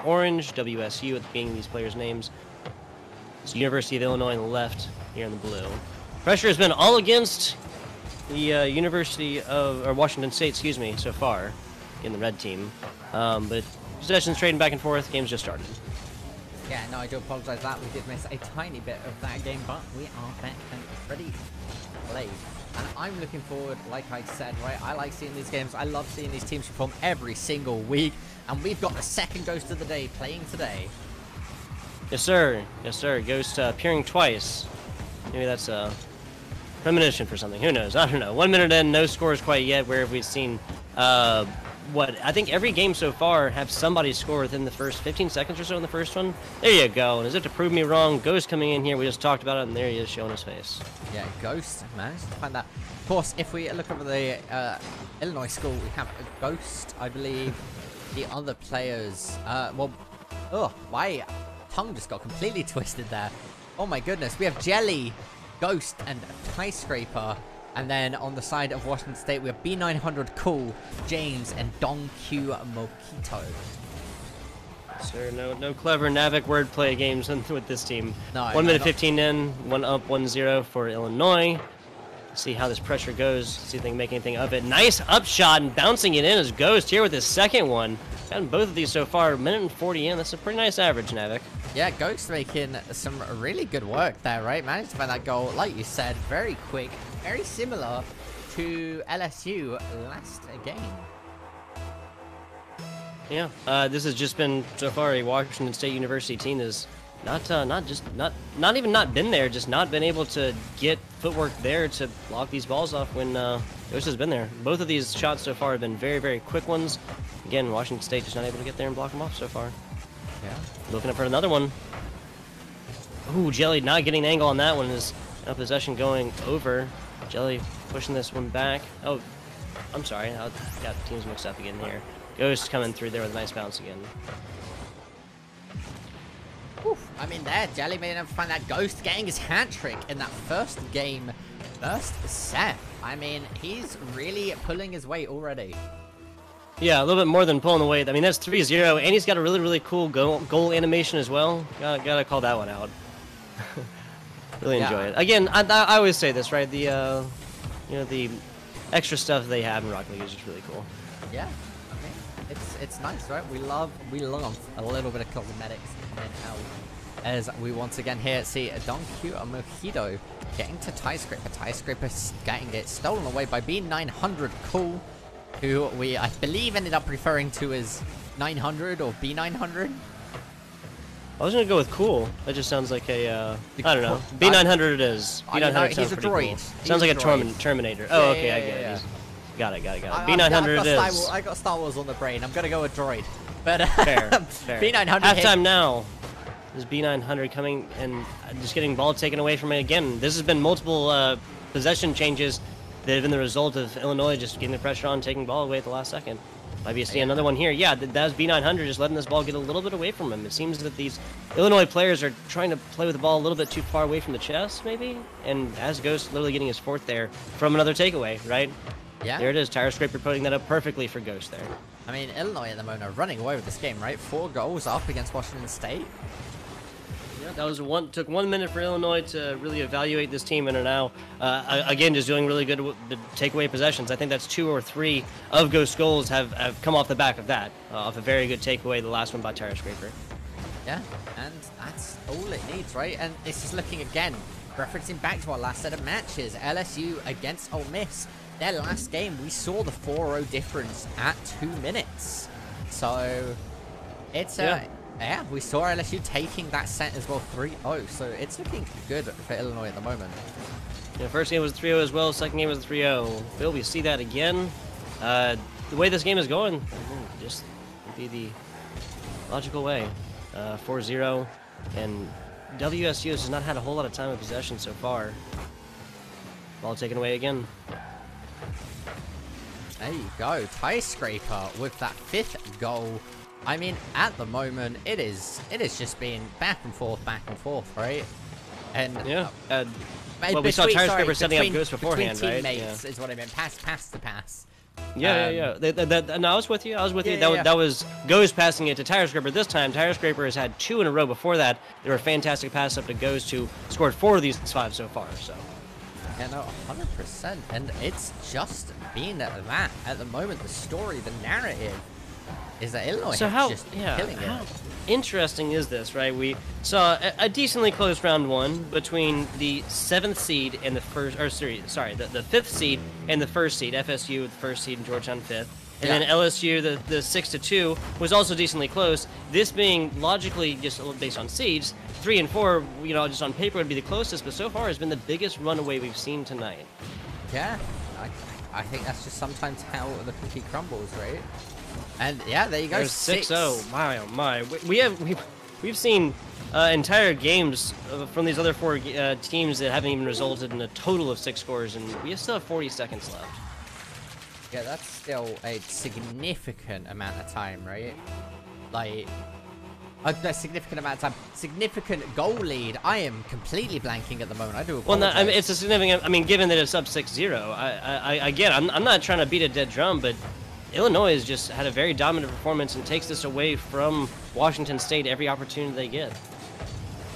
orange, WSU being these players' names. It's University of Illinois on the left, here in the blue. Pressure has been all against the Washington State, excuse me, so far in the red team. But possessions trading back and forth, game's just started. Yeah, no, I do apologize that we did miss a tiny bit of that game, but we are back and ready to play. And I'm looking forward, like I said, right? I like seeing these games. I love seeing these teams perform every single week. And we've got the second Ghost of the day playing today. Yes, sir. Yes, sir. Ghost appearing twice. Maybe that's a premonition for something. Who knows? I don't know. 1 minute in, no scores quite yet. Where have we seen what I think every game so far have somebody score within the first 15 seconds or so in the first one? There you go. And as if to prove me wrong, Ghost coming in here. We just talked about it, and there he is showing his face. Yeah, Ghost managed to find that. Of course, if we look over the Illinois school, we have a Ghost, I believe. The other players, well, oh, my tongue just got completely twisted there. Oh my goodness, we have Jelly, Ghost, and Skyscraper. And then on the side of Washington State, we have B900 Cool, James, and Don Q Mojito. Sir, no clever Navic wordplay games with this team. No, 1 minute 15 in, 1 up, 1-0 for Illinois. See how this pressure goes, see if they can make anything of it. Nice up shot and bouncing it in as Ghost here with his second one. Gotten both of these so far, 1 minute and 40 in. That's a pretty nice average, Navic. Yeah, Ghost making some really good work there, right? Managed to find that goal, like you said, very quick, very similar to LSU last game. Yeah, this has just been so far a Washington State University team that's not even not been there, just not been able to get footwork there to block these balls off when Ghost has been there. Both of these shots so far have been very, very quick ones. Again, Washington State just not able to get there and block them off so far. Yeah. Looking up for another one. Ooh, Jelly not getting an angle on that one. Is now possession going over. Jelly pushing this one back. Oh, I'm sorry. I got teams mixed up again here. Ghost coming through there with a nice bounce again. Oof. I mean, there, Jelly made enough to find that Ghost getting his hat trick in that first game, first set. I mean, he's really pulling his weight already. Yeah, a little bit more than pulling the weight. I mean, that's 3-0, and he's got a really, really cool goal animation as well. Gotta call that one out. Really enjoy it. Again, I always say this, right? The the extra stuff they have in Rocket League is just really cool. Yeah, I mean, it's nice, right? We love a little bit of cosmetics coming out. As we once again here see Don Q Mojito getting to Skyscraper. Skyscraper getting it stolen away by B900 Cool, who I believe ended up referring to as 900 or B900. I was gonna go with Cool. That just sounds like a I don't know. B900 it is. B900 sounds pretty cool. Sounds like a Terminator. Oh, okay, I get it. Got it. B900 it is. I got Star Wars on the brain. I'm gonna go with droid. But fair. B900. Halftime now. This B900 coming and just getting ball taken away from it again. This has been multiple possession changes that have been the result of Illinois just getting the pressure on, taking ball away at the last second. Might be seeing another one here. Yeah, that was B900 just letting this ball get a little bit away from him. It seems that these Illinois players are trying to play with the ball a little bit too far away from the chest, maybe? And as Ghost literally getting his fourth there from another takeaway, right? Yeah. There it is. Skyscraper putting that up perfectly for Ghost there. I mean, Illinois at the moment are running away with this game, right? 4 goals up against Washington State. Yeah, that was took 1 minute for Illinois to really evaluate this team and are now, again, just doing really good with the takeaway possessions. I think that's 2 or 3 of Ghost goals have come off the back of that, off a very good takeaway, the last one by Skyscraper. Yeah, and that's all it needs, right? And this is looking again, referencing back to our last set of matches, LSU against Ole Miss. Their last game, we saw the 4-0 difference at 2 minutes. So, it's yeah, we saw LSU taking that set as well, 3-0. So it's looking good for Illinois at the moment. Yeah, first game was 3-0 as well. Second game was 3-0. Will we see that again? The way this game is going, just would be the logical way. 4-0, and WSU has not had a whole lot of time of possession so far. Ball taken away again. There you go, Skyscraper with that 5th goal. I mean, at the moment, it is just being back and forth, right? And yeah, well, we saw Skyscraper setting up Ghost beforehand, between right? teammates is what I meant. Pass to pass. Yeah. No, I was with you. I was with you. Yeah. That was Ghost passing it to Tire Scraper this time. Tire Scraper has had 2 in a row before that. They were a fantastic pass up to Ghost, who scored 4 of these 5 so far. So. Yeah, no, 100%. And it's just being at that. At the moment, the story, the narrative is that Illinois is just killing it. How interesting is this, right? We saw a decently close round 1 between the 7th seed and the first, or sorry, the 5th seed and the 1st seed. FSU with the 1st seed and Georgetown 5th. And then LSU, the 6-2, was also decently close. This being logically just based on seeds, 3 and 4, you know, just on paper would be the closest, but so far has been the biggest runaway we've seen tonight. Yeah, I think that's just sometimes how the cookie crumbles, right? And yeah, there you go. There's 6-0. My oh my. We've seen entire games from these other 4 teams that haven't even resulted in a total of 6 scores, and we still have 40 seconds left. Yeah, that's still a significant amount of time, right? Like, a significant amount of time. Significant goal lead. I am completely blanking at the moment. I do apologize. Well, no, I mean, it's a significant. I mean, given that it's up 6-0, again, I'm not trying to beat a dead drum, but Illinois has just had a very dominant performance and takes this away from Washington State every opportunity they get.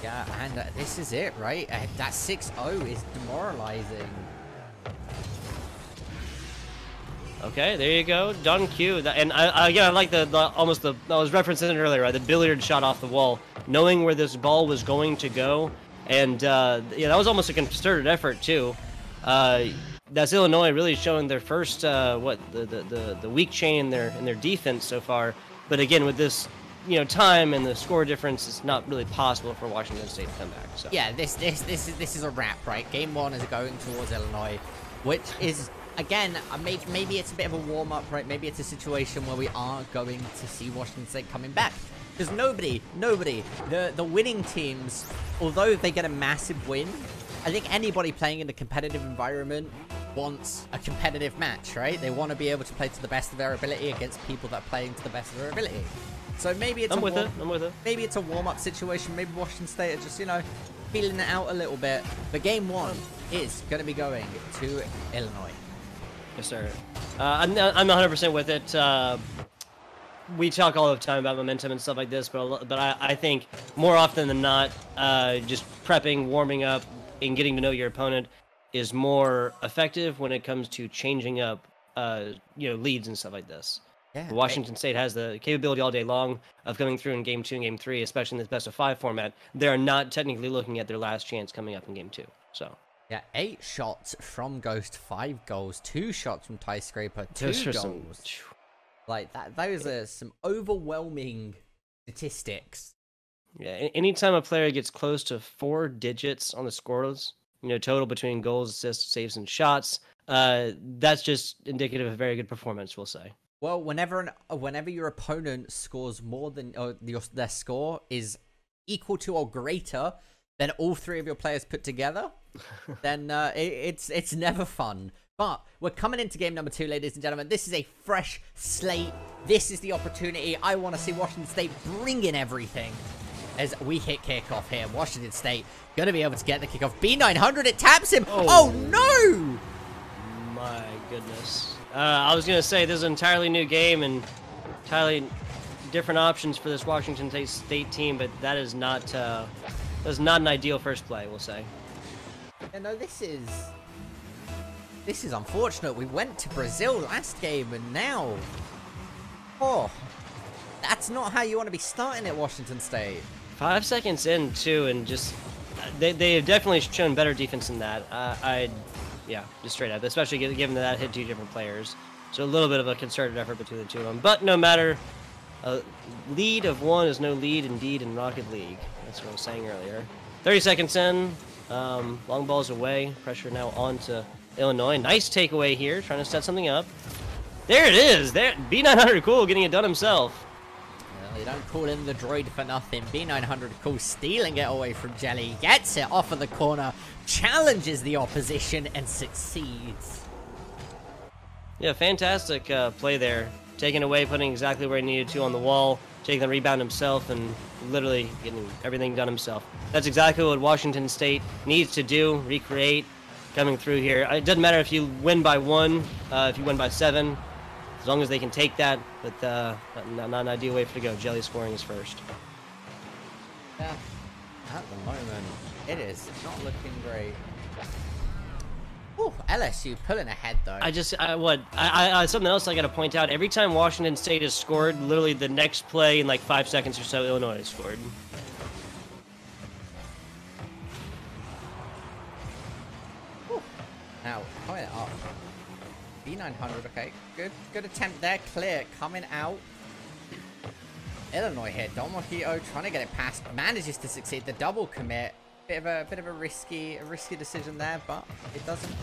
Yeah, and this is it, right? That 6-0 is demoralizing. Okay, there you go, Don Q. And I like the I was referencing it earlier, right? The billiard shot off the wall, knowing where this ball was going to go, and yeah, that was almost a concerted effort too. That's Illinois really showing their first the weak chain in their defense so far. But again, with this time and the score difference, it's not really possible for Washington State to come back. So yeah, this is a wrap, right? Game 1 is going towards Illinois, which is. Again, maybe it's a bit of a warm-up, right? Maybe it's a situation where we are going to see Washington State coming back. Because nobody, the winning teams, although they get a massive win, I think anybody playing in a competitive environment wants a competitive match, right? They want to be able to play to the best of their ability against people that are playing to the best of their ability. So maybe it's I'm with it. Maybe it's a warm-up situation. Maybe Washington State are just, feeling it out a little bit. But game 1 is going to be going to Illinois. Yes, sir. I'm 100% with it. We talk all the time about momentum and stuff like this, but I think more often than not, just prepping, warming up, and getting to know your opponent is more effective when it comes to changing up, leads and stuff like this. Yeah, Washington State has the capability all day long of coming through in Game 2 and Game 3, especially in this best-of-5 format. They are not technically looking at their last chance coming up in Game 2. So. Yeah, 8 shots from Ghost, 5 goals, 2 shots from Tie Scraper, 2 goals. Like that, those are some overwhelming statistics. Yeah, anytime a player gets close to 4 digits on the scores, total between goals, assists, saves, and shots, that's just indicative of a very good performance, we'll say. Well, whenever your opponent scores more than their score is equal to or greater than all 3 of your players put together, then it's never fun. But we're coming into game number 2, ladies and gentlemen. This is a fresh slate. This is the opportunity. I want to see Washington State bring in everything as we hit kickoff here. Washington State going to be able to get the kickoff. B900, it taps him. Oh no! My goodness. I was going to say, this is an entirely new game and entirely different options for this Washington State team, but that is not an ideal first play, we'll say. Yeah, no, this is unfortunate. We went to Brazil last game, and now, that's not how you want to be starting at Washington State. 5 seconds in too, and just they have definitely shown better defense than that. Yeah, just straight up, especially given that hit 2 different players. So a little bit of a concerted effort between the 2 of them, but no matter. A lead of 1 is no lead indeed in Rocket League. That's what I was saying earlier. 30 seconds in. Long ball's away. Pressure now on to Illinois. Nice takeaway here. Trying to set something up. There it is. There, B900 Cool getting it done himself. Well, you don't call him the droid for nothing. B900 Cool stealing it away from Jelly. Gets it off of the corner. Challenges the opposition and succeeds. Yeah, fantastic play there. Taking away, putting exactly where he needed to on the wall, taking the rebound himself, and literally getting everything done himself. That's exactly what Washington State needs to do, recreate, coming through here. It doesn't matter if you win by 1, if you win by 7, as long as they can take that, but not an ideal way for it to go. Jelly scoring is first. Yeah, at the moment, it is not looking great. Ooh, LSU pulling ahead though. Something else I got to point out. Every time Washington State has scored, literally the next play in like 5 seconds or so, Illinois has scored. Ooh. Now, coming up. B900, okay. Good attempt there. Clear, coming out. Illinois here. Don Mojito trying to get it past. Manages to succeed. The double commit. Bit of a risky decision there, but it doesn't.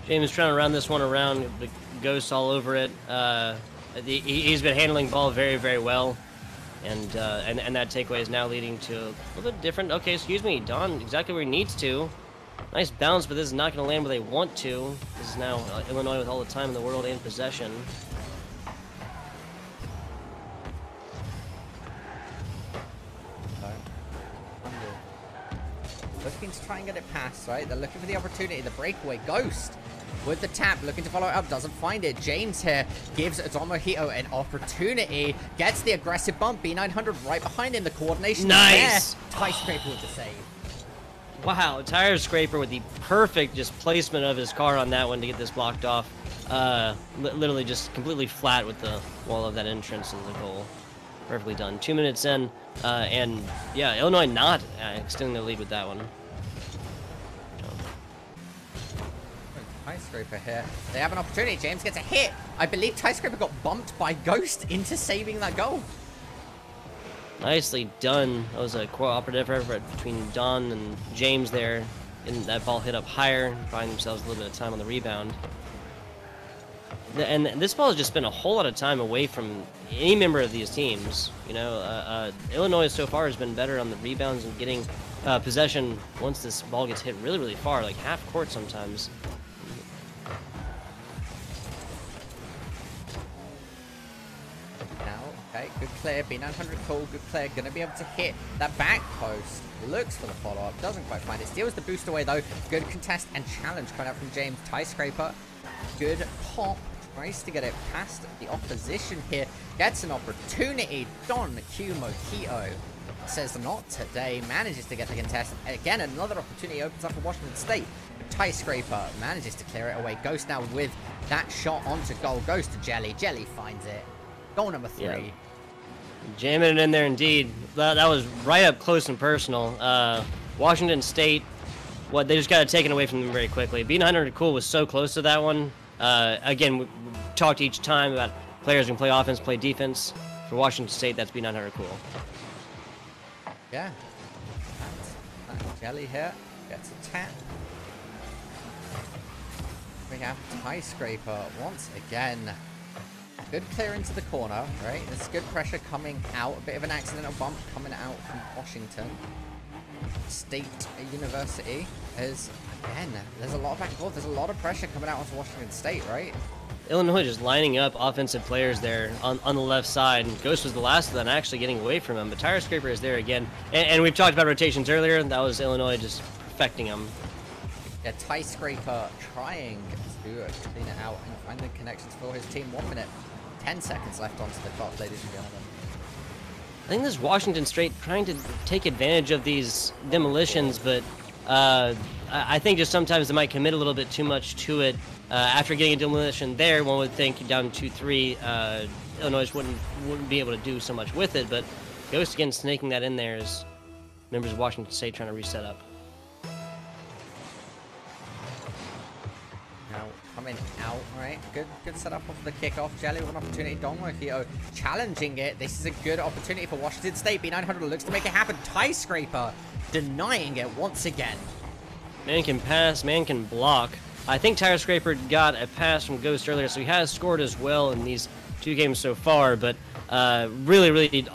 James trying to round this one around, the Ghost all over it. He's been handling ball very, very well, and that takeaway is now leading to a little bit different. Okay, excuse me, Don, exactly where he needs to. Nice bounce, but this is not going to land where they want to. This is now Illinois with all the time in the world and possession. Looking to try and get it past, right? They're looking for the opportunity. The breakaway. Ghost with the tap, looking to follow it up, doesn't find it. James here gives Don Mojito an opportunity. Gets the aggressive bump. B900 right behind him. The coordination nice. There. Tie Scraper with the save. Wow, Tire Scraper with the perfect just placement of his car on that one to get this blocked off. Literally just completely flat with the wall of that entrance into the goal. Perfectly done. 2 minutes in, and yeah, Illinois not extending their lead with that one. Tie Scraper here. They have an opportunity. James gets a hit. I believe Tie Scraper got bumped by Ghost into saving that goal. Nicely done. That was a cooperative effort between Don and James there. And that ball hit up higher, buying themselves a little bit of time on the rebound. And this ball has just been a whole lot of time away from any member of these teams. You know, Illinois so far has been better on the rebounds and getting possession once this ball gets hit really, really far, like half court sometimes. Now, okay, good clear. B900 cool, good clear. Gonna be able to hit that back post. Looks for the follow-up, doesn't quite find it. Steals the boost away though. Good contest and challenge coming out from James. Tie Scraper. Good pop. Tries to get it past the opposition here. Gets an opportunity. Don Q Mojito says not today. Manages to get the contest. Again, another opportunity opens up for Washington State. Tie Scraper manages to clear it away. Ghost now with that shot onto goal. Goes to Jelly. Jelly finds it. Goal number 3. Yeah. Jamming it in there indeed. That was right up close and personal. Washington State, they just got it taken away from them very quickly. B900 Cool was so close to that one. Again, we talked each time about players who can play offense, play defense. For Washington State, that's B900 Cool. Yeah. That's Jelly here. Gets a tap. We have Tie Scraper once again. Good clear into the corner, right? There's good pressure coming out. A bit of an accidental bump coming out from Washington State University. Again, there's a lot of back and forth. There's a lot of pressure coming out onto Washington State, right? Illinois just lining up offensive players there on the left side. Ghost was the last of them actually getting away from him, but Tire Scraper is there again. And we've talked about rotations earlier. That was Illinois just perfecting them. Yeah, Tie Scraper trying to clean it out and find the connections for his team. 1 minute, 10 seconds left onto the clock, ladies and gentlemen. I think this is Washington State trying to take advantage of these demolitions, but I think just sometimes they might commit a little bit too much to it. After getting a demolition there, one would think down 2-3, Illinois wouldn't be able to do so much with it, but Ghost again snaking that in there as members of Washington State trying to reset up. Now coming out, right? Good setup of the kickoff. Jelly with an opportunity. Don Mojito challenging it. This is a good opportunity for Washington State. B900 looks to make it happen. Tie Scraper denying it once again. Man can pass, man can block. I think Tire Scraper got a pass from Ghost earlier, so he has scored as well in these 2 games so far, but really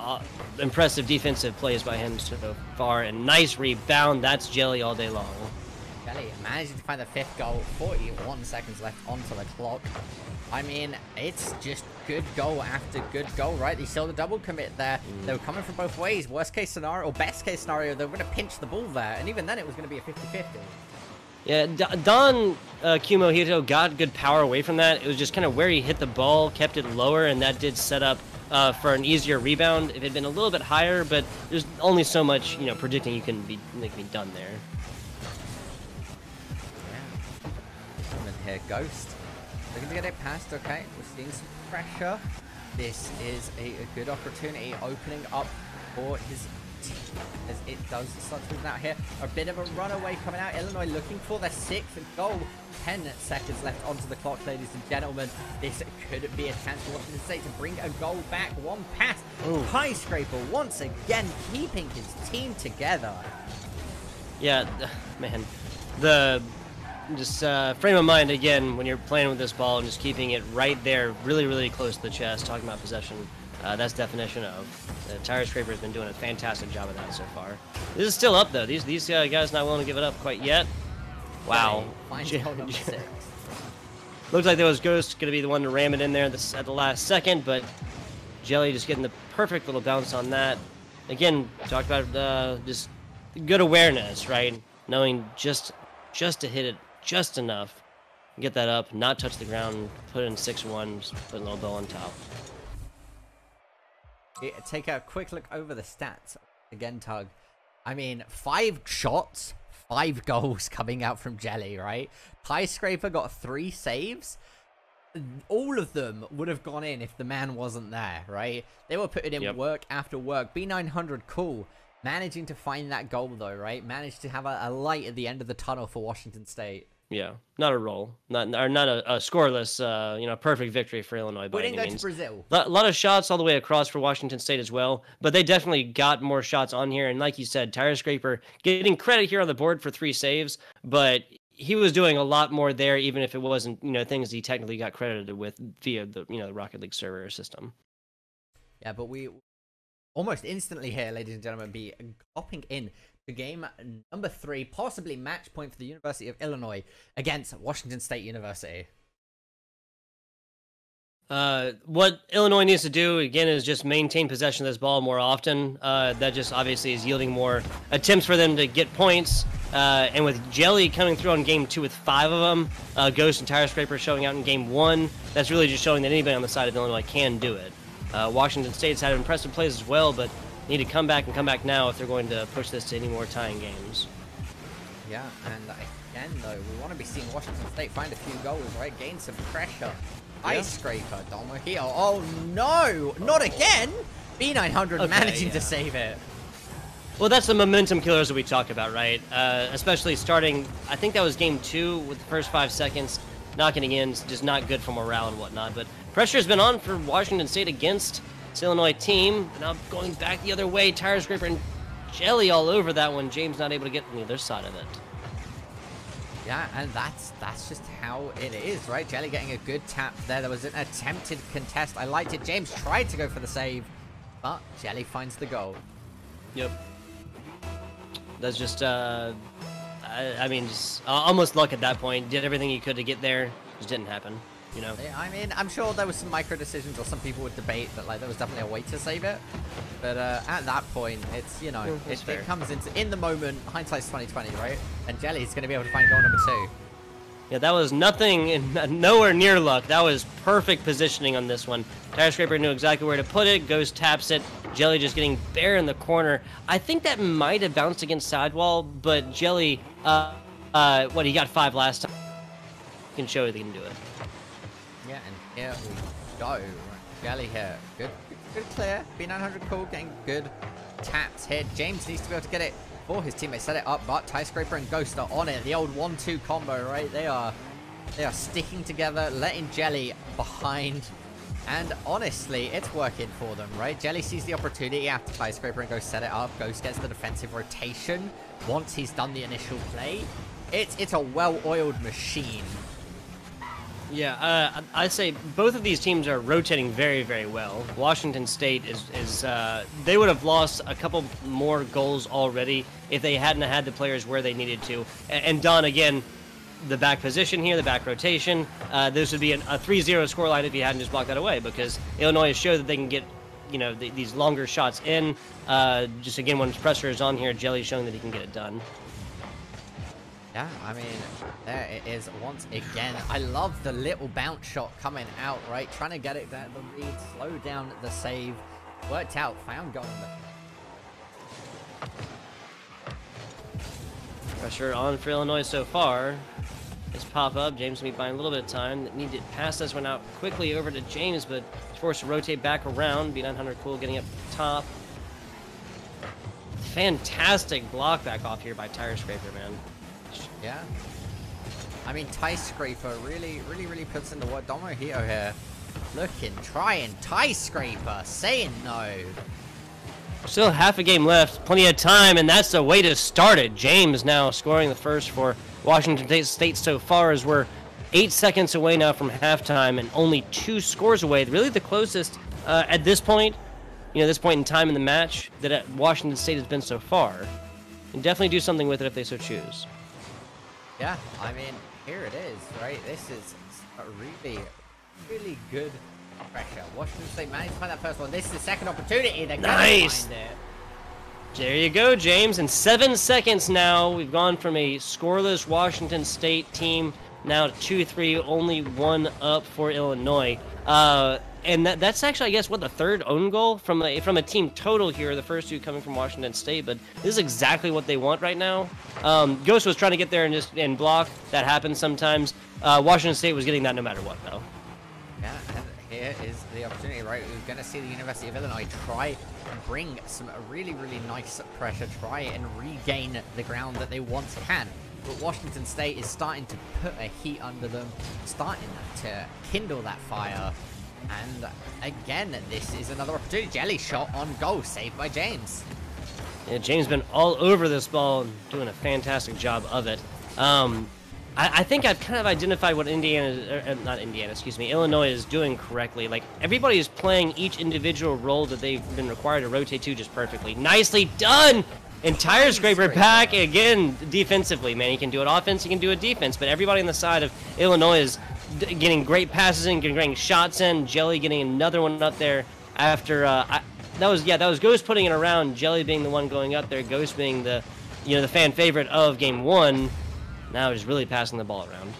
impressive defensive plays by him so far, and nice rebound. That's Jelly all day long. Jelly managing to find the 5th goal. 41 seconds left onto the clock. I mean, it's just good goal after good goal, right? They saw the double commit there. They were coming from both ways. Worst case scenario, or best case scenario, they were going to pinch the ball there, and even then it was going to be a 50-50. Yeah, Don Kumohito got good power away from that. It was just kind of where he hit the ball, kept it lower, and that did set up for an easier rebound. If it had been a little bit higher, but there's only so much, predicting you can be done there. Yeah. And here, Ghost. Looking to get it past, okay. We're seeing some pressure. This is a good opportunity opening up for his team as it does start to move out here. A bit of a runaway coming out. Illinois looking for their 6th goal. 10 seconds left onto the clock, ladies and gentlemen. This could be a chance for Washington State to bring a goal back. One pass. High Scraper once again keeping his team together. Yeah, man. The frame of mind again when you're playing with this ball and just keeping it right there, really, really close to the chest. Talking about possession, that's definition of. Tire Scraper has been doing a fantastic job of that so far. This is still up though. These guys not willing to give it up quite yet. Wow. Looks like there was Ghost going to be the one to ram it in there at the last second, but Jelly just getting the perfect little bounce on that. Again, talked about just good awareness, right? Knowing just to hit it just enough, get that up, not touch the ground, put it in 6-1, just put a little bow on top. Take a quick look over the stats again, Tug. I mean, 5 shots, 5 goals coming out from Jelly, right? Pie Scraper got 3 saves. All of them would have gone in if the man wasn't there, right? They were putting in work after work. B900, cool. Managing to find that goal, though, right? Managed to have a light at the end of the tunnel for Washington State. Yeah, not a roll, not a scoreless, perfect victory for Illinois by any means. We didn't go to Brazil. A lot of shots all the way across for Washington State as well, but they definitely got more shots on here. And like you said, Tire Scraper getting credit here on the board for 3 saves, but he was doing a lot more there, even if it wasn't, things he technically got credited with via the, the Rocket League server system. Yeah, but we almost instantly here, ladies and gentlemen, be hopping in to game number 3, possibly match point for the University of Illinois against Washington State University. What Illinois needs to do, again, is just maintain possession of this ball more often. That just obviously is yielding more attempts for them to get points. And with Jelly coming through on game 2 with 5 of them, Ghost and Tire Scraper showing out in game 1, that's really just showing that anybody on the side of Illinois can do it. Washington State's had impressive plays as well, but need to come back now if they're going to push this to any more tying games. Yeah, and again, though, we want to be seeing Washington State find a few goals, right? Gain some pressure. Ice Scraper, Domohio. Oh, no! Not again! B900 managing to save it. Well, that's the momentum killers that we talked about, right? Especially starting, I think that was game 2 with the first 5 seconds. Not getting in, just not good for morale and whatnot. But pressure's been on for Washington State against this Illinois team. Now going back the other way, Tire Scraper and Jelly all over that one. James not able to get on the other side of it. Yeah, and that's just how it is, right? Jelly getting a good tap there. There was an attempted contest. I liked it. James tried to go for the save, but Jelly finds the goal. Yep. That's just, I mean, just almost luck at that point. Did everything he could to get there. Just didn't happen. Yeah, I mean, I'm sure there was some micro decisions, or some people would debate that like there was definitely a way to save it. But at that point, it's it comes in the moment. Hindsight's 2020, right? And Jelly's going to be able to find goal number 2. Yeah, that was nowhere near luck. That was perfect positioning on this one. Tire Scraper knew exactly where to put it. Ghost taps it. Jelly just getting bare in the corner. I think that might have bounced against sidewall, but Jelly, he got 5 last time. Can show that he can do it. Yeah, and here we go. Jelly here. Good clear. B900 cool, getting good taps here. James needs to be able to get it before his teammates set it up, but Tie Scraper and Ghost are on it. The old 1-2 combo, right? They are sticking together, letting Jelly behind. And honestly, it's working for them, right? Jelly sees the opportunity after Tie Scraper and Ghost set it up. Ghost gets the defensive rotation once he's done the initial play. It's a well-oiled machine. Yeah, I say both of these teams are rotating very, very well. Washington State is they would have lost a couple more goals already if they hadn't had the players where they needed to. And Don, again, the back position here, the back rotation, this would be a 3-0 scoreline if you hadn't just blocked that away, because Illinois has showed that they can get, these longer shots in. Just again, when pressure is on here, Jelly's showing that he can get it done. Yeah, I mean, there it is once again. I love the little bounce shot coming out, right? Trying to get it down the lead, slow down the save. Worked out, found goal. Pressure on for Illinois so far. This pop up, James will be buying a little bit of time. Need to pass this one out quickly over to James, but he's forced to rotate back around. B900 cool getting up top. Fantastic block back off here by Tire Scraper, man. Yeah. I mean, Tie Scraper really puts in the work. Domo Hito here. Looking, trying, Tie Scraper, saying no. Still half a game left, plenty of time, and that's the way to start it. James now scoring the first for Washington State so far, as we're 8 seconds away now from halftime and only 2 scores away. Really the closest at this point, this point in time in the match that Washington State has been so far. And definitely do something with it if they so choose. Yeah, I mean, here it is, right? This is a really good pressure. Washington State managed to find that first one. This is the second opportunity. They're nice. Find it. There you go, James. In 7 seconds now, we've gone from a scoreless Washington State team now to 2-3, only 1 up for Illinois. And that's actually, I guess, what, the third own goal from a team total here. The first 2 coming from Washington State, but this is exactly what they want right now. Ghost was trying to get there and block. That happens sometimes. Washington State was getting that no matter what, though. Yeah, and here is the opportunity, right? We're going to see the University of Illinois try and bring some really nice pressure, try and regain the ground that they once can. But Washington State is starting to put a heat under them, starting to kindle that fire. And again, this is another opportunity. Jelly shot on goal, saved by James. Yeah, James been all over this ball and doing a fantastic job of it. I think I've kind of identified what Illinois is doing correctly. Like, everybody is playing each individual role that they've been required to rotate to just perfectly. Nicely done! And Tire Scraper back again defensively, man. He can do it offense, he can do it defense, but everybody on the side of Illinois is getting great passes in, getting shots in. Jelly getting another one up there after that was Ghost putting it around. Jelly being the one going up there. Ghost being the the fan favorite of game 1. Now he's really passing the ball around.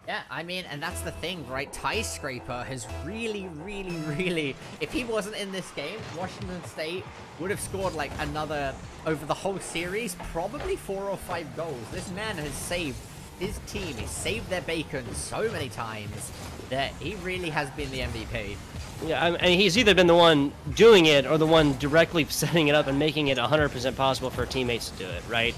Yeah, I mean, and that's the thing, right? Tie Scraper has really, if he wasn't in this game, Washington State would have scored like another, over the whole series, probably 4 or 5 goals. This man has saved his team. He's saved their bacon so many times that he really has been the MVP. Yeah, and he's either been the one doing it or the one directly setting it up and making it 100% possible for teammates to do it, right?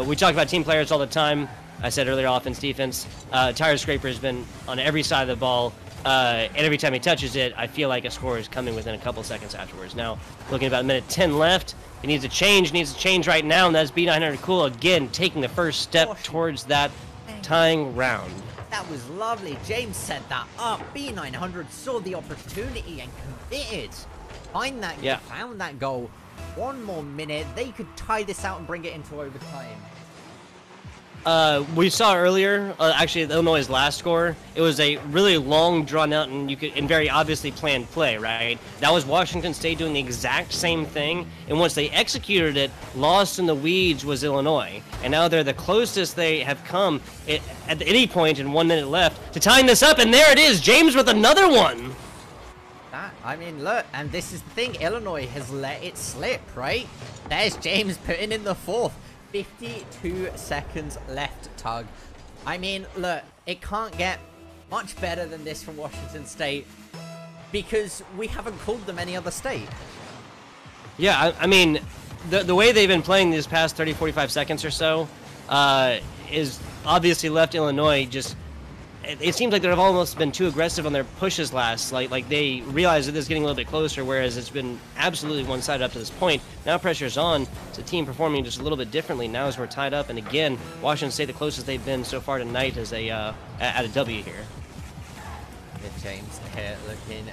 We talk about team players all the time. I said earlier, offense, defense. Tire Scraper has been on every side of the ball, and every time he touches it, I feel like a score is coming within a couple seconds afterwards. Now, looking at about 1:10 left, he needs to change right now, and that's B900 Cool again, taking the first step towards that tying round. That was lovely. James set that up. B900 saw the opportunity and committed. Found that goal. 1 more minute. They could tie this out and bring it into overtime. We saw earlier, actually, Illinois' last score. It was a really long, drawn-out, and very obviously planned play, right? That was Washington State doing the exact same thing, and once they executed it, lost in the weeds was Illinois. And now they're the closest they have come at any point in 1 minute left to tying this up, and there it is, James with another one. I mean, look, and this is the thing. Illinois has let it slip, right? There's James putting in the 4th. 52 seconds left, Tug. I mean, look, it can't get much better than this from Washington State because we haven't called them any other state. Yeah, I mean, the way they've been playing these past 30, 45 seconds or so is obviously left Illinois just... It seems like they've almost been too aggressive on their pushes last. Like they realize that this is getting a little bit closer, whereas it's been absolutely one-sided up to this point. Now pressure's on. It's a team performing just a little bit differently now as we're tied up. And again, Washington State, the closest they've been so far tonight is at a W here. James here looking to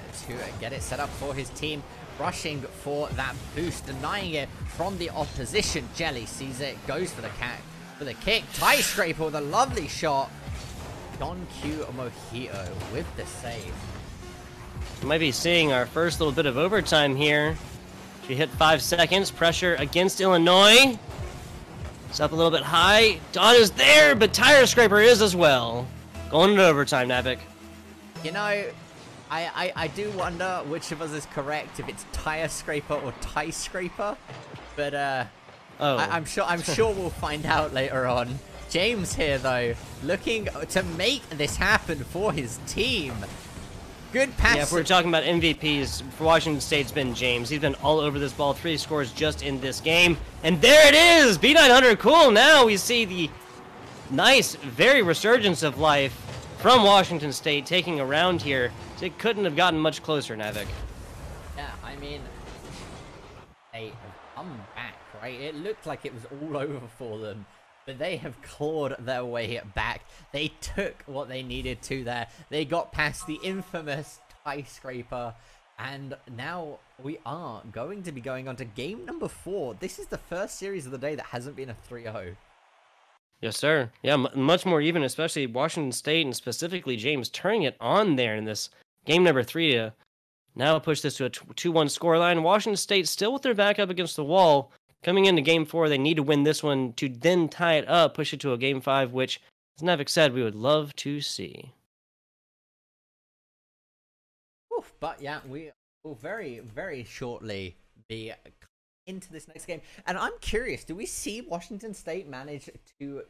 get it set up for his team. Rushing for that boost, denying it from the opposition. Jelly sees it, goes for the kick. Tie Scraper with a lovely shot. Don Q Mojito with the save. We might be seeing our first little bit of overtime here. She hit 5 seconds. Pressure against Illinois. It's up a little bit high. Don is there, but Tire Scraper is as well. Going into overtime, Navik. You know, I do wonder which of us is correct, if it's Tire Scraper or Tie Scraper. But Oh. I'm sure we'll find out later on. James here though, looking to make this happen for his team. Good pass. Yeah, if we're talking about MVPs, for Washington State, it's been James. He's been all over this ball. 3 scores just in this game. And there it is! B900 cool. Now we see the nice, very resurgence of life from Washington State taking a round here. So it couldn't have gotten much closer, Navik. Yeah, I mean, they have come back, right? It looked like it was all over for them, but they have clawed their way back. They took what they needed to there. They got past the infamous Tie Scraper, and now we are going to be going on to game number 4. This is the first series of the day that hasn't been a 3-0. Yes, sir. Yeah, much more even, especially Washington State and specifically James turning it on there in this game number 3 to now push this to a 2-1 scoreline. Washington State still with their back up against the wall. Coming into game 4, they need to win this one to then tie it up, push it to a game 5, which, as Navik said, we would love to see. Oof, but yeah, we will very, very shortly be into this next game. And I'm curious, do we see Washington State manage to...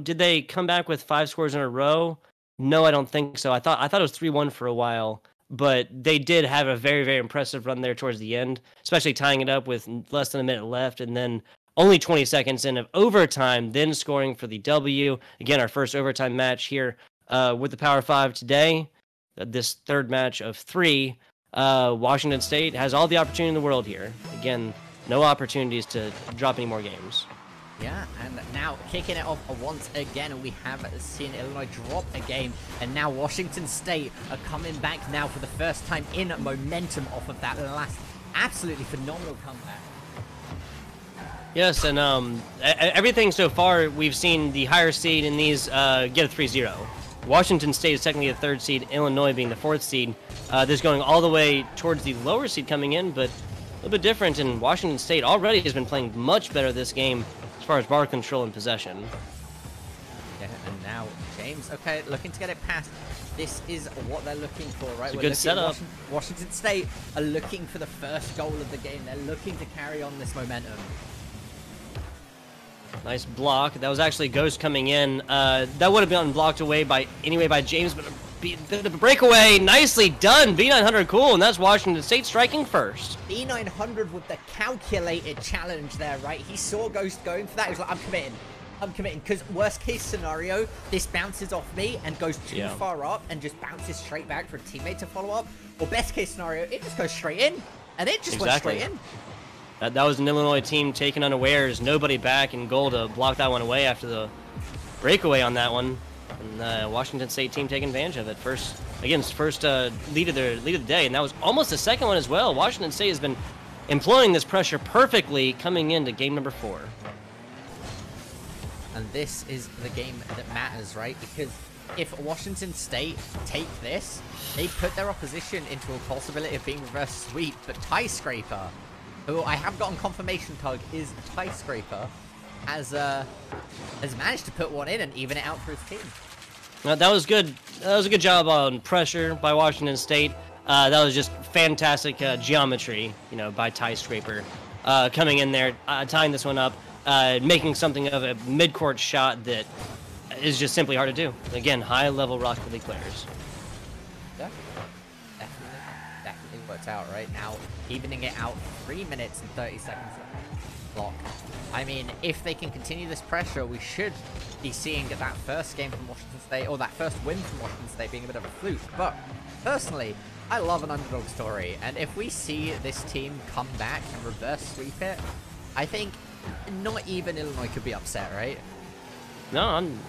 Did they come back with 5 scores in a row? No, I don't think so. I thought it was 3-1 for a while. But they did have a very, very impressive run there towards the end, especially tying it up with less than a minute left, and then only 20 seconds in of overtime, then scoring for the W. Again, our first overtime match here with the Power 5 today, this third match of 3. Washington State has all the opportunity in the world here. Again, no opportunities to drop any more games. Yeah, and now kicking it off once again, we have seen Illinois drop a game, and now Washington State are coming back now for the first time in momentum off of that last absolutely phenomenal comeback. Yes, and everything so far, we've seen the higher seed in these get a 3-0. Washington State is technically the 3rd seed, Illinois being the 4th seed. This going all the way towards the lower seed coming in, but a little bit different, and Washington State already has been playing much better this game as far as ball control and possession. Yeah, and now James, okay, looking to get it past. This is what they're looking for, right? It's a good setup. Washington State are looking for the first goal of the game. They're looking to carry on this momentum. Nice block. That was actually Ghost coming in. That would have been blocked away by James, but the breakaway, nicely done. B900 cool, and that's Washington State striking first. B900 with the calculated challenge there, right? He saw Ghost going for that. He was like, I'm committing, because worst case scenario, this bounces off me and goes too far up and just bounces straight back for a teammate to follow up. Or best case scenario, it just goes straight in, and it just went straight in. That was an Illinois team taken unawares. Nobody back in goal to block that one away after the breakaway on that one. And the Washington State team taking advantage of it. First lead of the day, and that was almost the second one as well. Washington State has been employing this pressure perfectly coming into game number 4. And this is the game that matters, right? Because if Washington State take this, they put their opposition into a possibility of being reverse sweep. But Tie Scraper, who I have gotten confirmation tug is Tie Scraper, has managed to put one in and even it out for his team. That was good. That was a good job on pressure by Washington State. That was just fantastic geometry, by Tie Scraper, coming in there, tying this one up, making something of a mid-court shot that is just simply hard to do. Again, high-level Rocket League players. Yeah, definitely worked out right now, evening it out 3 minutes and 30 seconds clock. I mean, if they can continue this pressure, we should be seeing that first game from Washington State, or that first win from Washington State, being a bit of a fluke. But personally, I love an underdog story, and if we see this team come back and reverse sweep it, I think not even Illinois could be upset, right? No, I'm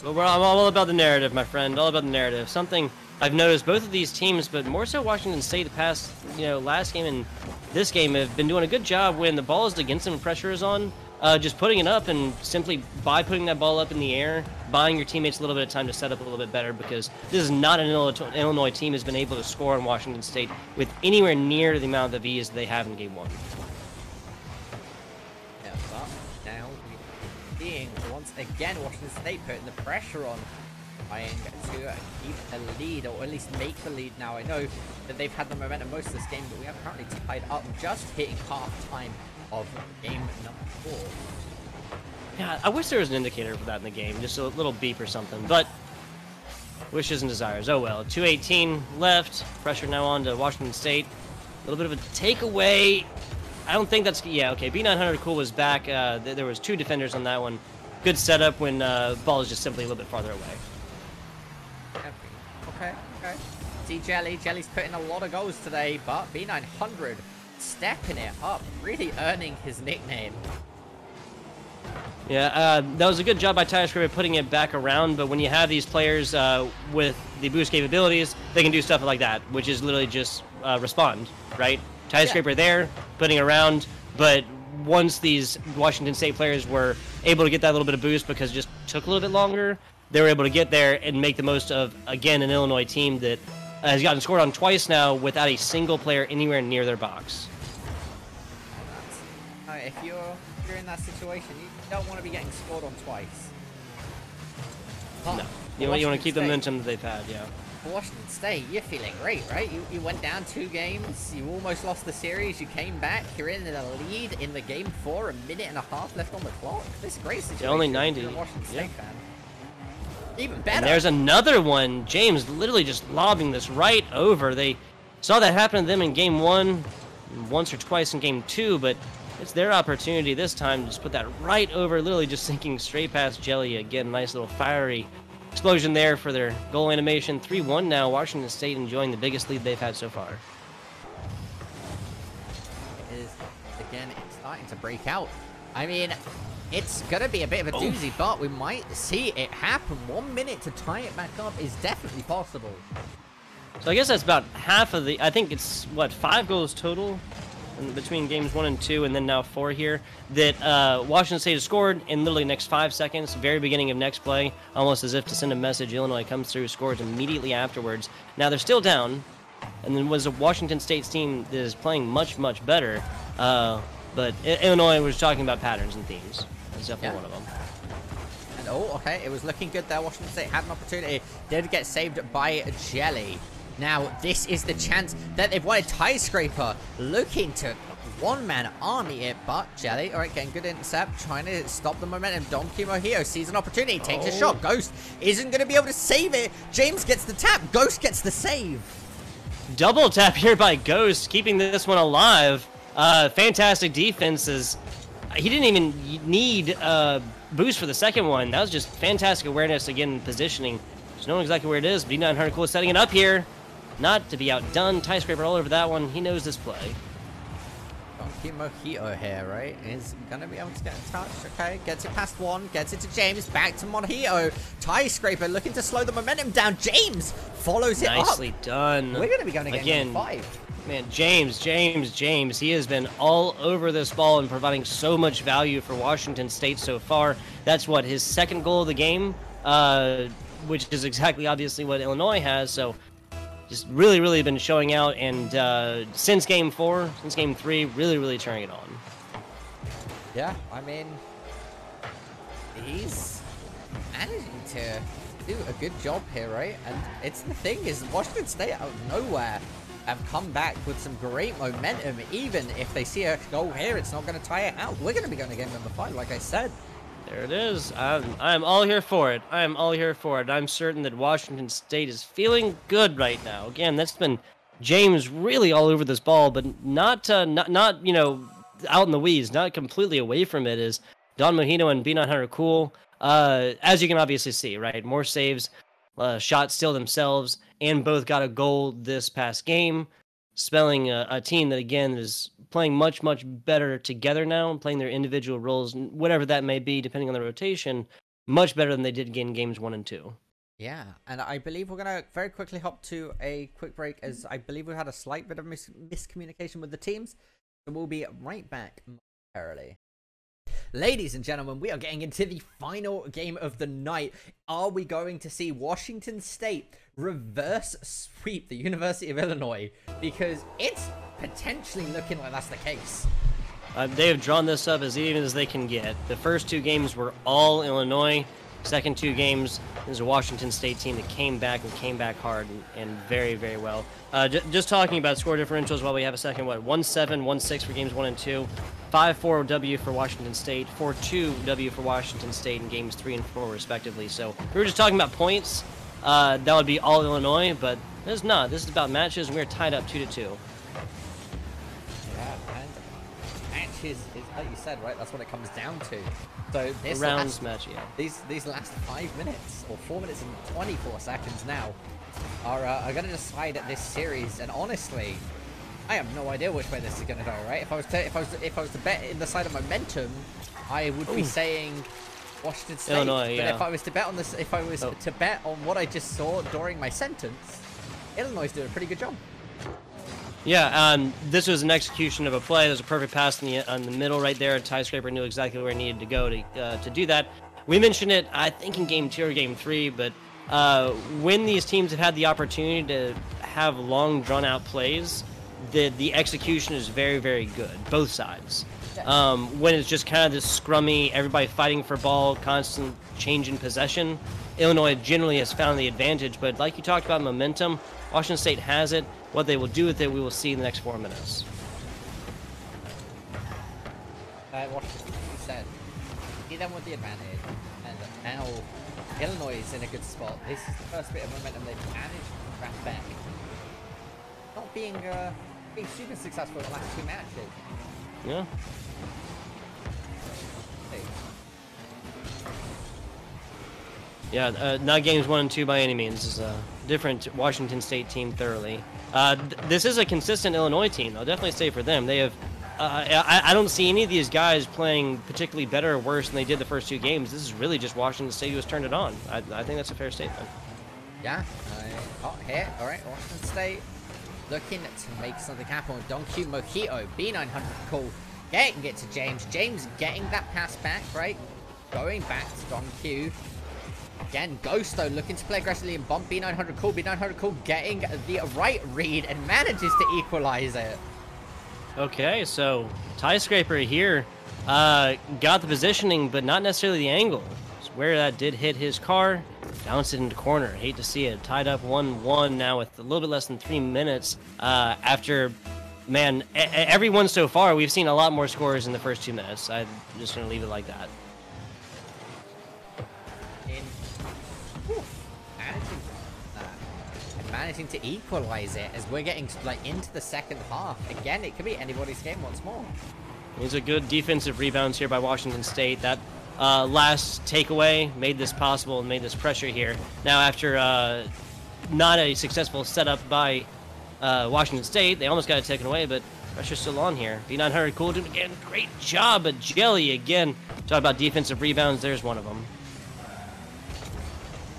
all about the narrative, my friend. All about the narrative. Something I've noticed both of these teams, but more so Washington State, the past, last game and this game have been doing a good job when the ball is against them and pressure is on. just putting it up, and simply by putting that ball up in the air, buying your teammates a little bit of time to set up a little bit better, because this is not an Illinois team has been able to score on Washington State with anywhere near the amount of ease they have in game 1. Yeah, but now we're seeing once again Washington State putting the pressure on, trying to keep a lead, or at least make the lead now. I know that they've had the momentum most of this game, but we are currently tied up, just hitting half time of game number 4. Yeah, I wish there was an indicator for that in the game, just a little beep or something, but wishes and desires. Oh well. 2:18 left. Pressure now on to Washington State. A little bit of a takeaway. I don't think that's... Yeah, okay. B900 Cool was back. There was 2 defenders on that one. Good setup when ball is just simply a little bit farther away. Okay. See Jelly's putting a lot of goals today, but B900 stepping it up, really earning his nickname. Yeah, that was a good job by TireScraper putting it back around, but when you have these players with the boost capabilities, they can do stuff like that, which is literally just respond, right? TireScraper there, putting around, but once these Washington State players were able to get that little bit of boost because it just took a little bit longer, they were able to get there and make the most of, again, an Illinois team that has gotten scored on twice now without a single player anywhere near their box. If you're in that situation, you don't want to be getting scored on twice. But no, you want to keep the momentum that they've had, yeah. For Washington State, you're feeling great, right? You went down 2 games, you almost lost the series, you came back, you're in the lead in the game 4, a minute and a half left on the clock. This is a great situation. Yeah, only 90. If you're a Washington State fan. Even better. And there's another one. James literally just lobbing this right over. They saw that happen to them in game 1, once or twice in game 2, but it's their opportunity this time to just put that right over, literally just sinking straight past Jelly. Again, nice little fiery explosion there for their goal animation. 3-1 now. Washington State enjoying the biggest lead they've had so far. It is, again, it's starting to break out. I mean, it's going to be a bit of a doozy, but we might see it happen. 1 minute to tie it back up is definitely possible. So I guess that's about half of the... I think it's, what, 5 goals total in between games 1 and 2, and then now 4 here, that Washington State has scored in literally the next 5 seconds, very beginning of next play, almost as if to send a message. Illinois comes through, scores immediately afterwards. Now they're still down, and then was a Washington State's team that is playing much, much better, but Illinois was talking about patterns and themes. That's definitely one of them. And okay, it was looking good there. Washington State had an opportunity, did get saved by Jelly. Now, this is the chance that they've wanted. TireScraper looking to one-man army it, but Jelly, all right, getting good intercept, trying to stop the momentum. Don Mojito sees an opportunity, takes a shot. Ghost isn't going to be able to save it. James gets the tap. Ghost gets the save. Double tap here by Ghost, keeping this one alive. Fantastic defenses. He didn't even need boost for the second one. That was just fantastic awareness, again, positioning. Just knowing exactly where it is. B900 Cool setting it up here. Not to be outdone. TireScraper all over that one. He knows this play. Donkey Mojito here, right? Is going to be able to get a touch. Okay, gets it past 1. Gets it to James. Back to Mojito. TireScraper looking to slow the momentum down. James follows it up. Nicely done. We're going to be going again. 5. Man, James. He has been all over this ball and providing so much value for Washington State so far. That's what, his second goal of the game, which is exactly obviously what Illinois has. So just really been showing out, and since game 4, since game 3, really turning it on. Yeah, I mean, he's managing to do a good job here, right? And it's the thing is, Washington State out of nowhere have come back with some great momentum. Even if they see a goal here, it's not going to tie it out. We're going to be going to game number 5, like I said. There it is. I'm all here for it. I'm all here for it. I'm certain that Washington State is feeling good right now. Again, that's been James really all over this ball, but not you know, out in the weeds, not completely away from it. Is Don Mojito and B900 Cool. As you can obviously see, right? More saves, shots still themselves, and both got a goal this past game, spelling a team that, again, is playing much better together now, and playing their individual roles, whatever that may be, depending on the rotation, much better than they did in games 1 and 2. Yeah, and I believe we're going to very quickly hop to a quick break, as I believe we had a slight bit of miscommunication with the teams, so we'll be right back momentarily. Ladies and gentlemen, we are getting into the final game of the night. Are we going to see Washington State reverse sweep the University of Illinois? Because it's potentially looking like that's the case. They have drawn this up as even as they can get. The first 2 games were all Illinois. Second 2 games is a Washington State team that came back hard and very, very well. Just talking about score differentials while we have a second. 1-7, 1-6 for games 1 and 2, 5-4 W for Washington State, 4-2 W for Washington State in games 3 and 4 respectively. So if we were just talking about points, that would be all Illinois, but it's not. This is about matches, and we're tied up 2-2. Yeah, and matches is like you said, right? That's what it comes down to. So this rounds match, yeah. These last 5 minutes or 4 minutes and 24 seconds now are going to decide this series. And honestly, I have no idea which way this is going to go. Right? If I was to bet in the side of momentum, I would be saying Washington State. Illinois, but yeah. if I was to bet on this, if I was to bet on what I just saw during my sentence, Illinois doing a pretty good job. Yeah, this was an execution of a play. There's a perfect pass on the middle right there. Ty Scraper knew exactly where he needed to go to do that. We mentioned it, I think, in Game 2 or Game 3, but when these teams have had the opportunity to have long, drawn-out plays, the execution is very, very good, both sides. When it's just kind of this scrummy, everybody fighting for ball, constant change in possession, Illinois generally has found the advantage, but like you talked about momentum, Washington State has it. What they will do with it, we will see in the next 4 minutes. Washington, you said, see them with the advantage, and now Illinois is in a good spot. This is the first bit of momentum they've managed to grab back. Not being super successful in the last 2 matches. Yeah. Yeah, not games 1 and 2 by any means. This is a different Washington State team thoroughly. This is a consistent Illinois team. I'll definitely say for them. They have. I don't see any of these guys playing particularly better or worse than they did the first 2 games. This is really just Washington State who has turned it on. I think that's a fair statement. Yeah. Here. All right. Washington State looking to make something happen with Don Q Mojito. B900 call. Getting it to James. James getting that pass back, right? Going back to Don Q. Again, Ghost, though, looking to play aggressively and bump B900 cool. B900 cool getting the right read and manages to equalize it. Okay, so Tie Scraper here got the positioning, but not necessarily the angle. It's where that did hit his car, bounced it into corner. Hate to see it. Tied up 1-1 now with a little bit less than 3 minutes after, man, everyone so far, we've seen a lot more scores in the first 2 minutes. I'm just going to leave it like that. Managing to equalize it as we're getting like into the second half. Again, it could be anybody's game once more. There's a good defensive rebounds here by Washington State. That last takeaway made this possible and made this pressure here. Now, after not a successful setup by Washington State, they almost got it taken away, but pressure's still on here. B900 cool doing again. Great job, but Jelly again. Talk about defensive rebounds. There's one of them.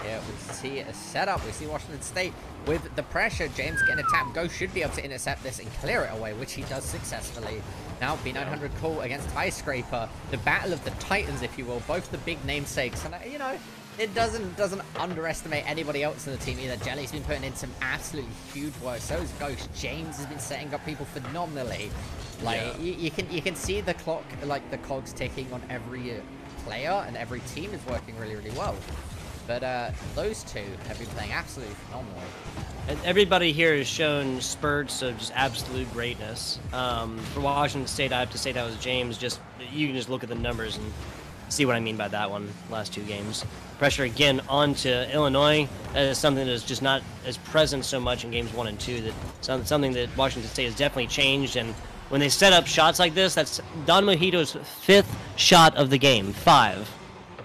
Yeah, we see a setup. We see Washington State with the pressure. James getting a tap. Ghost should be able to intercept this and clear it away, which he does successfully. Now B900 call against Tie Scraper. The battle of the Titans, if you will. Both the big namesakes. And, you know, it doesn't underestimate anybody else in the team either. Jelly's been putting in some absolutely huge work. So is Ghost. James has been setting up people phenomenally. Like, you can see the clock, like the cogs ticking on every player, and every team is working really, really well. But those two have been playing absolutely phenomenal. And everybody here has shown spurts of just absolute greatness. For Washington State, I have to say that was James. Just you can just look at the numbers and see what I mean by that one. Last 2 games, pressure again onto Illinois. That is something that is just not as present so much in games 1 and 2. That something that Washington State has definitely changed. And when they set up shots like this, that's Don Mojito's 5th shot of the game. 5.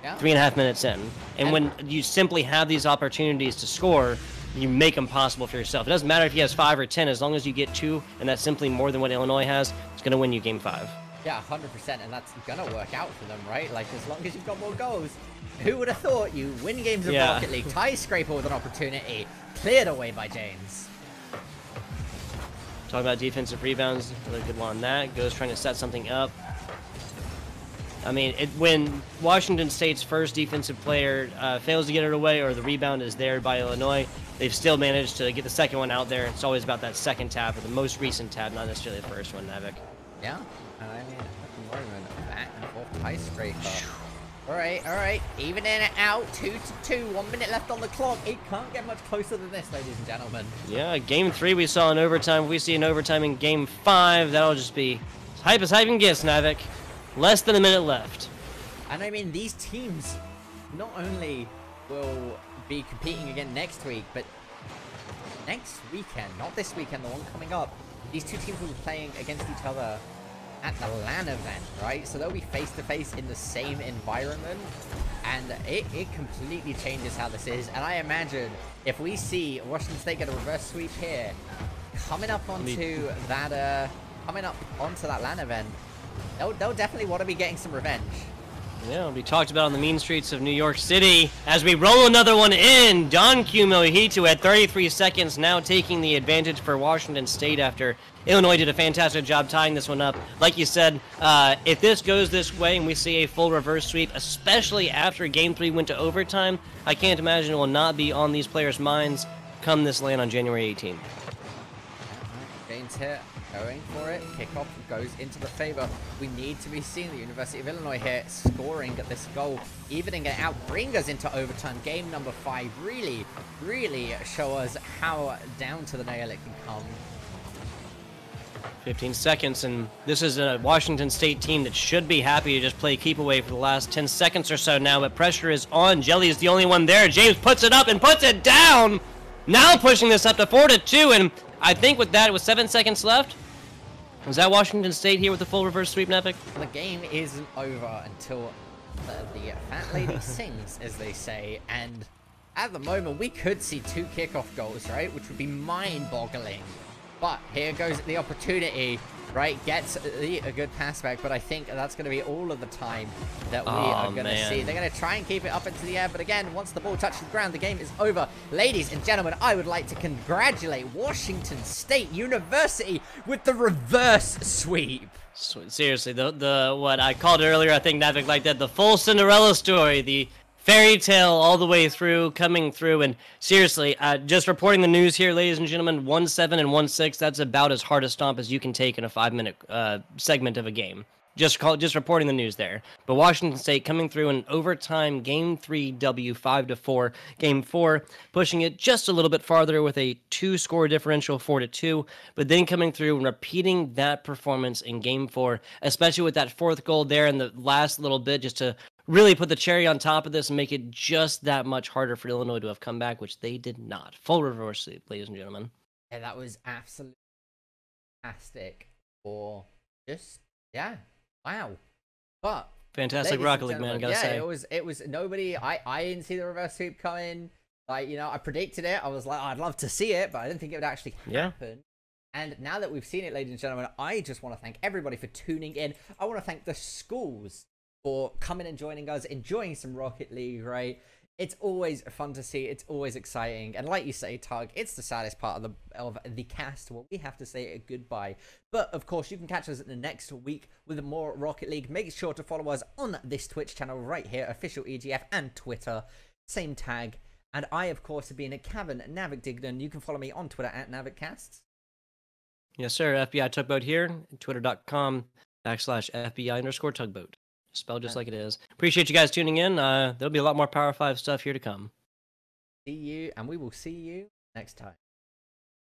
Yeah. 3.5 minutes in. And when you simply have these opportunities to score, you make them possible for yourself. It doesn't matter if he has 5 or 10, as long as you get 2, and that's simply more than what Illinois has, it's going to win you game 5. Yeah, 100%, and that's going to work out for them, right? Like, as long as you've got more goals. Who would have thought you win games of Rocket League, Tie Scraper with an opportunity, cleared away by James. Talking about defensive rebounds, another good one on that. Goes trying to set something up. I mean, when Washington State's first defensive player fails to get it away or the rebound is there by Illinois, they've still managed to get the second one out there. It's always about that second tap or the most recent tap, not necessarily the first one, Navik. Yeah, I mean, at the moment, back and forth high streaker. All right, even in and out, 2-2, 1 minute left on the clock. It can't get much closer than this, ladies and gentlemen. Yeah, game 3 we saw in overtime. If we see an overtime in game 5, that'll just be hype as hype and gets, Navik. Less than a minute left. And I mean, these teams not only will be competing again next week, but next weekend, not this weekend, the one coming up, these two teams will be playing against each other at the LAN event, right? So they'll be face-to-face in the same environment, and it completely changes how this is. And I imagine if we see Washington State get a reverse sweep here, coming up onto that LAN event, they'll definitely want to be getting some revenge. Yeah, it'll be talked about on the mean streets of New York City as we roll another one in. Don Kumohito at 33 seconds, now taking the advantage for Washington State after Illinois did a fantastic job tying this one up. Like you said, if this goes this way and we see a full reverse sweep, especially after Game 3 went to overtime, I can't imagine it will not be on these players' minds come this LAN on January 18th. James here, going for it. Kickoff goes into the favor. We need to be seeing the University of Illinois here scoring this goal, evening it out, bring us into overtime. Game number 5 really show us how down to the nail it can come. 15 seconds, and this is a Washington State team that should be happy to just play keep away for the last 10 seconds or so now, but pressure is on. Jelly is the only one there. James puts it up and puts it down. Now pushing this up to 4-2, and I think with that, it was 7 seconds left. Was that Washington State here with the full reverse sweep, Navik? The game isn't over until the fat lady sings, as they say, and at the moment, we could see 2 kickoff goals, right? Which would be mind-boggling. But here goes the opportunity, right? Gets a good pass back, but I think that's going to be all of the time that we are going to see. They're going to try and keep it up into the air, but again, once the ball touches the ground, the game is over. Ladies and gentlemen, I would like to congratulate Washington State University with the reverse sweep. Seriously, the what I called earlier, I think Navik like that, the full Cinderella story, the fairy tale all the way through, coming through, and seriously, just reporting the news here, ladies and gentlemen, 1-7 and 1-6, that's about as hard a stomp as you can take in a 5-minute segment of a game. Just reporting the news there. But Washington State coming through in overtime, Game 3 W, 5-4. Game 4 pushing it just a little bit farther with a 2-score differential, 4-2. But then coming through and repeating that performance in Game 4, especially with that 4th goal there in the last little bit, just to really put the cherry on top of this and make it just that much harder for Illinois to have come back, which they did not. Full reverse sweep, ladies and gentlemen. Yeah, that was absolutely fantastic. Or just, yeah. Wow. But fantastic Rocket League, man, gotta say. it was nobody. I didn't see the reverse sweep coming. Like, you know, I predicted it. I was like, I'd love to see it, but I didn't think it would actually happen. And now that we've seen it, ladies and gentlemen, I just want to thank everybody for tuning in. I want to thank the schools for coming and joining us, enjoying some Rocket League, right? It's always fun to see. It's always exciting. And like you say, Tug, it's the saddest part of the cast where we have to say a goodbye. But, of course, you can catch us in the next week with more Rocket League. Make sure to follow us on this Twitch channel right here, official EGF, and Twitter. Same tag. And I, of course, have been a Cavern Navik Dignan. You can follow me on Twitter at NavikCasts. Yes, sir. FBI Tugboat here. Twitter.com/FBI_tugboat. Spelled just like it is. Appreciate you guys tuning in. There'll be a lot more Power 5 stuff here to come. See you, and we will see you next time.